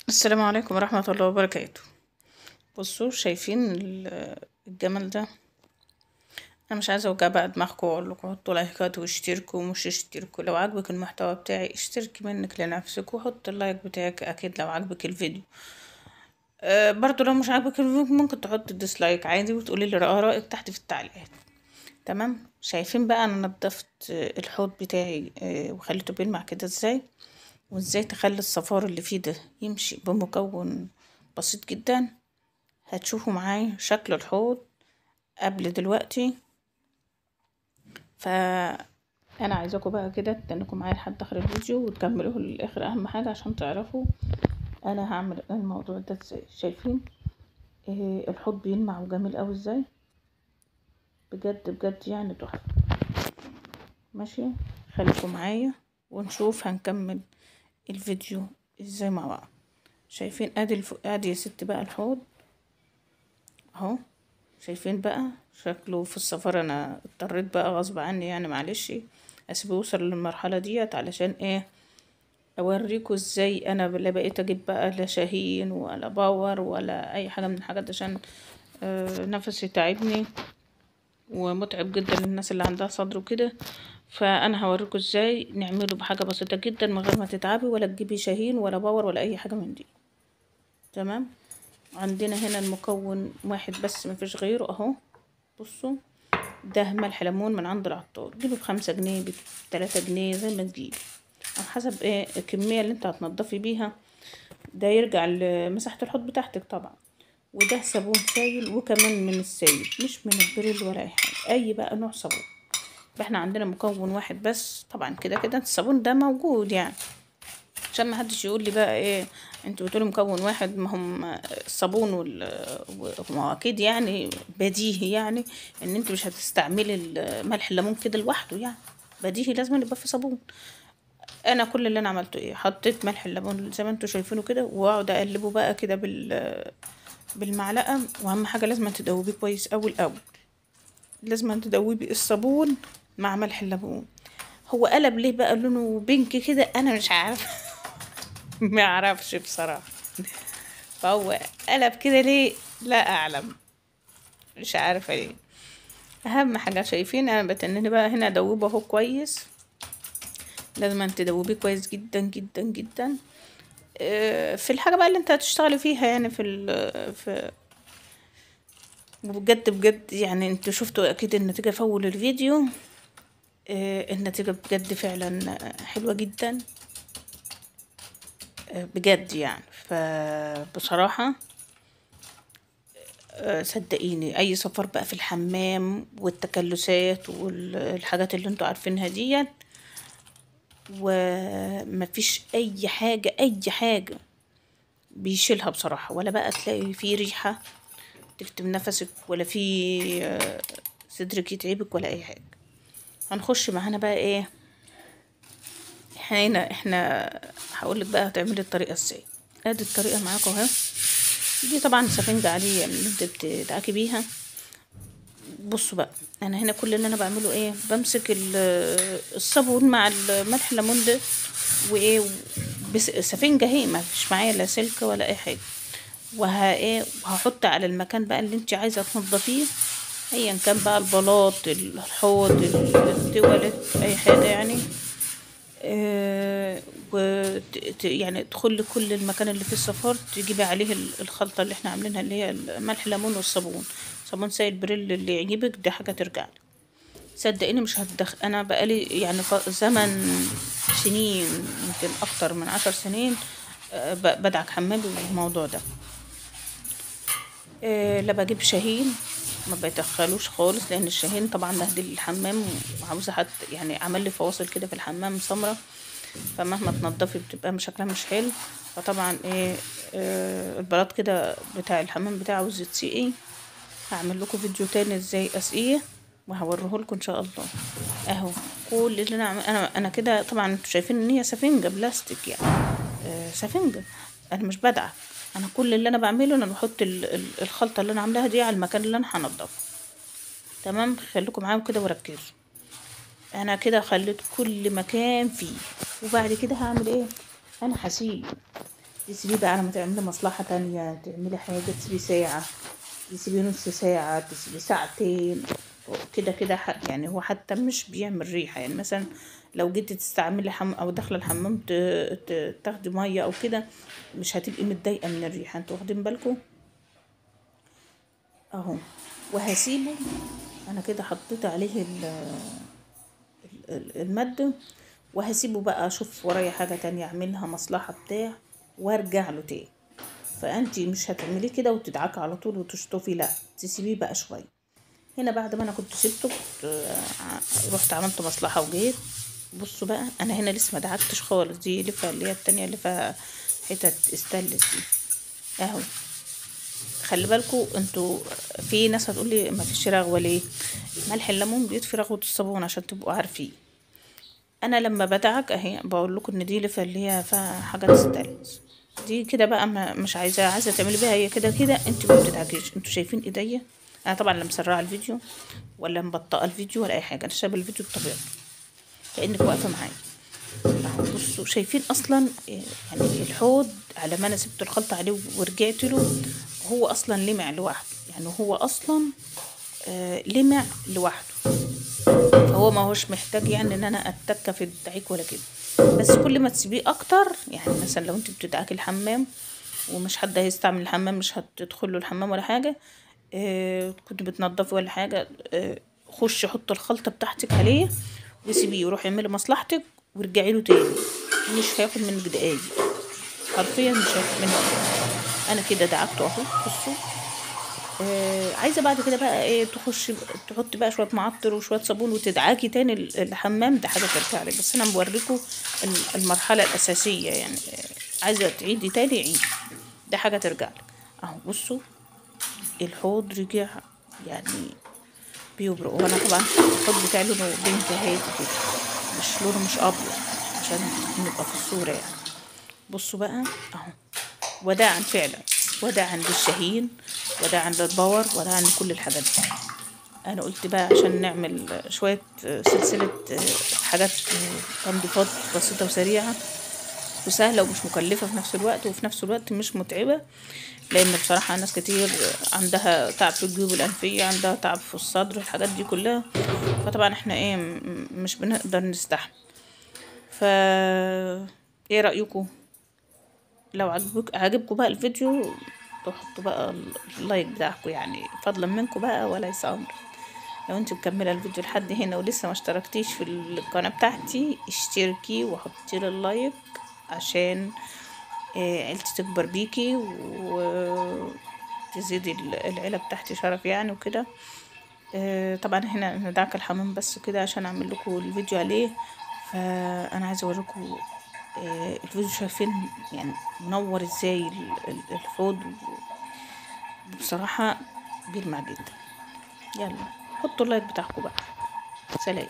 السلام عليكم ورحمة الله وبركاته. بصوا شايفين الجمل ده. انا مش عايزة اوجع بقى دماغكم واقول لكم حطوا لايكات واشتركوا ومش اشتركوا. لو عجبك المحتوى بتاعي اشتركي منك لنفسك وحط اللايك بتاعك اكيد لو عجبك الفيديو. برضو لو مش عاجبك الفيديو ممكن تحط ديسلايك عادي وتقولي لي ارائك تحت في التعليقات. تمام. شايفين بقى انا نضفت الحوض بتاعي وخليته بيلمع كده ازاي، وازاي تخلي الصفار اللي فيه ده يمشي بمكون بسيط جدا. هتشوفوا معايا شكل الحوض قبل دلوقتي. فانا عايزاكم بقى كده تستنوا معايا لحد اخر الفيديو وتكملوه للاخر، اهم حاجه عشان تعرفوا انا هعمل الموضوع ده ازاي. شايفين الحوض بيلمع وجميل قوي ازاي، بجد بجد يعني تحفه. ماشي، خليكم معايا ونشوف هنكمل الفيديو ازاي مع بعض. شايفين ادي يا ست بقى الحوض اهو. شايفين بقى شكله في السفر. انا اضطريت بقى غصب عني يعني معلش اسيبه يوصل للمرحلة ديت علشان ايه، اوريكم ازاي انا لا بقيت اجيب بقى لا شاهين ولا باور ولا اي حاجة من الحاجات دي عشان نفسي تعبني ومتعب جدا للناس اللي عندها صدر وكده. فانا هوريكم ازاي نعمله بحاجة بسيطة جدا من غير ما تتعبي ولا تجيبي شاهين ولا باور ولا اي حاجة من دي. تمام. عندنا هنا المكون واحد بس مفيش غيره اهو. بصوا ده ملح ليمون من عند العطار، جيبه ب5 جنيه ب3 جنيه زي ما تجيب على حسب ايه الكمية اللي انت هتنضفي بيها. ده يرجع لمساحة الحوض بتاعتك طبعا. وده صابون سائل وكمان من السائل مش من البريل ولا اي حاجة، اي بقى نوع صابون. احنا عندنا مكون واحد بس طبعا، كده كده الصابون ده موجود يعني عشان ما حدش يقول لي بقى ايه انتوا بتقولوا مكون واحد. ما هم الصابون ما هو اكيد يعني بديهي يعني ان انتوا مش هتستعملي ملح الليمون كده لوحده يعني، بديهي لازم يبقى في صابون. انا كل اللي انا عملته ايه، حطيت ملح الليمون زي ما انتوا شايفينه كده واقعد اقلبه بقى كده بالمعلقه. واهم حاجه لازم تدوبيه كويس اول لازم تدوبي الصابون مع ملح الليمون. هو قلب ليه بقى لونه بينك كده انا مش عارفه ما اعرفش بصراحه. فهو قلب كده ليه لا اعلم، مش عارفه ليه. اهم حاجه شايفين انا بتنني بقى هنا ادوبه اهو كويس. لازم انت تدوبيه كويس جدا جدا جدا في الحاجه بقى اللي انت هتشتغلي فيها يعني في بجد بجد يعني انتوا شفتوا اكيد النتيجه في اول الفيديو. النتيجه بجد فعلا حلوه جدا بجد يعني. فبصراحه صدقيني اي سفر بقى في الحمام والتكلسات والحاجات اللي انتوا عارفينها ديت، ومفيش اي حاجة اي حاجة بيشيلها بصراحة. ولا بقى تلاقي فيه ريحة تكتم نفسك ولا في صدرك يتعبك ولا اي حاجة. هنخش معانا بقى ايه، احنا هقولك بقى هتعملي الطريقة ازاي. ادي الطريقة معاكم اهي. دي طبعا سفنجة عادية اللي انت بتدعكي بيها. بصوا بقى انا هنا كل اللي انا بعمله ايه، بمسك الصابون مع الملح الليمون ده وايه بس سفنجة اهي ما فيش معايا لا سلك ولا اي حاجه. ايه وهحط على المكان بقى اللي انت عايزه تنضفيه، ايا كان بقى البلاط الحوض التواليت اي حاجه يعني. يعني تدخل كل المكان اللي فيه الصفار تجيبي عليه الخلطة اللي احنا عاملينها اللي هي الملح الليمون والصابون. صابون سائل بريل اللي يعجبك ده حاجة ترجع لي. صدقيني مش انا بقالي يعني زمن سنين يمكن اكتر من 10 سنين بدعك حمام بالموضوع ده. لا بجيب شاهين ما بيتخلوش خالص لان الشاهين طبعا بهدل الحمام وعاوزه حد يعني عمل لي فواصل كده في الحمام سمره، فمهما تنضفي بتبقى شكلها مش حلو. فطبعا ايه البلاط كده بتاع الحمام بتاعه عاوز يتسقي. هعمل لكم فيديو تاني ازاي اسقيه وهوريه لكم ان شاء الله. اهو كل اللي انا كده طبعا انتوا شايفين ان هي سفنجه بلاستيك يعني سفنجه. انا مش بدعك، انا كل اللي انا بعمله انا بحط الخلطه اللي انا عاملاها دي على المكان اللي انا هنضفه. تمام. خليكم معايا كده وركزوا. انا كده خليت كل مكان فيه. وبعد كده هعمل ايه، انا هسيب تسيبيه بقى على ما تعملي مصلحة تانية، تعملي حاجة، تسيبيه ساعة، تسيبيه نص ساعة، تسيبيه ساعتين كده كده. يعني هو حتى مش بيعمل ريحة. يعني مثلا لو جيتي تستعملي او داخله الحمام تاخدي ميه او كده، مش هتبقي متضايقه من الريحه. انتوا واخدين بالكم اهو. وهسيبه انا كده، حطيت عليه المادة، وهسيبه بقى اشوف ورايا حاجة تانية اعملها مصلحة بتاع وارجع له تاني. فانتي مش هتعملي كده وتدعكي على طول وتشطفي، لا، تسيبيه بقى شوية. هنا بعد ما انا كنت سبته، رحت عملت مصلحة وجيت. بصوا بقى، انا هنا لسه ما دعكتش خالص. دي لفة اللي هي التانية، لفة حتت استانلس دي اهو. خلي بالكوا انتوا، في ناس هتقول لي ما فيش رغوه ليه. ملح الليمون بيطفي رغوه الصابون، عشان تبقوا عارفين. انا لما بدعك اهي بقول لكم ان دي لفه اللي هي فيها حاجات ستانلس دي كده بقى. ما مش عايزه تعملي بيها هي كده كده. انت ما بتدعكيش. انتوا شايفين ايديا؟ انا طبعا لا مسرعه الفيديو ولا مبطئه الفيديو ولا اي حاجه، انا سايبه الفيديو بطبيعته كانك واقفه معايا اهو. بصوا شايفين اصلا يعني الحوض على ما انا سبت الخلطه عليه ورجعت له، هو اصلا لمع لوحده. يعني هو اصلا لمع لوحده. فهو ما هوش محتاج يعني ان انا اتك في الدعيك ولا كده. بس كل ما تسيبيه اكتر، يعني مثلا لو انت بتدعكي الحمام ومش حد هيستعمل الحمام، مش هتدخله الحمام ولا حاجه، كنت بتنضفي ولا حاجه، خشي حطي الخلطه بتاعتك عليه وسيبيه، وروحي اعملي مصلحتك وارجعي له تاني. مش هياخد منك دقايق، حرفيا مش هياخد منك دقايق. انا كده دعكته اهو. بصوا عايزه بعد كده بقى ايه، تحطي بقى شويه معطر وشويه صابون وتدعكي تاني الحمام. ده حاجه ترجع لك، بس انا بوريكم المرحله الاساسيه. يعني عايزه تعيدي تاني عيدي، ده حاجه ترجع لك اهو. بصوا الحوض رجع يعني بيبرق. وانا طبعا الحوض بتاعي لونه بينك هادي كده، مش لونه مش ابيض، عشان نبقى في الصوره يعني. بصوا بقى اهو، وداعا فعلا، وداعا للشاهين، وداعا للباور، وداعا لكل الحاجات دي. انا قلت بقى عشان نعمل شويه سلسله حاجات تنظيفات بسيطه وسريعه وسهله ومش مكلفه في نفس الوقت، وفي نفس الوقت مش متعبه. لان بصراحه ناس كتير عندها تعب في الجيوب الانفيه، عندها تعب في الصدر، الحاجات دي كلها. فطبعا احنا ايه، مش بنقدر نستحمل. ف ايه رايكم؟ لو عجبكم بقى الفيديو، تحطوا بقى اللايك بتاعكم، يعني فضلا منكم بقى وليس امر. لو انت مكمله الفيديو لحد هنا ولسه ما اشتركتيش في القناه بتاعتي، اشتركي وحطي لي اللايك عشان عيلتي تكبر بيكي وتزيدي العيله بتاعتي شرف يعني وكده. طبعا هنا ندعك الحمام بس كده عشان اعمل لكم الفيديو عليه. فانا عايزه اوريكم الفيديو. شايفين يعني منور ازاي الحوض؟ بصراحه بيلمع جدا. يلا حطوا اللايك بتاعكم بقى. سلام.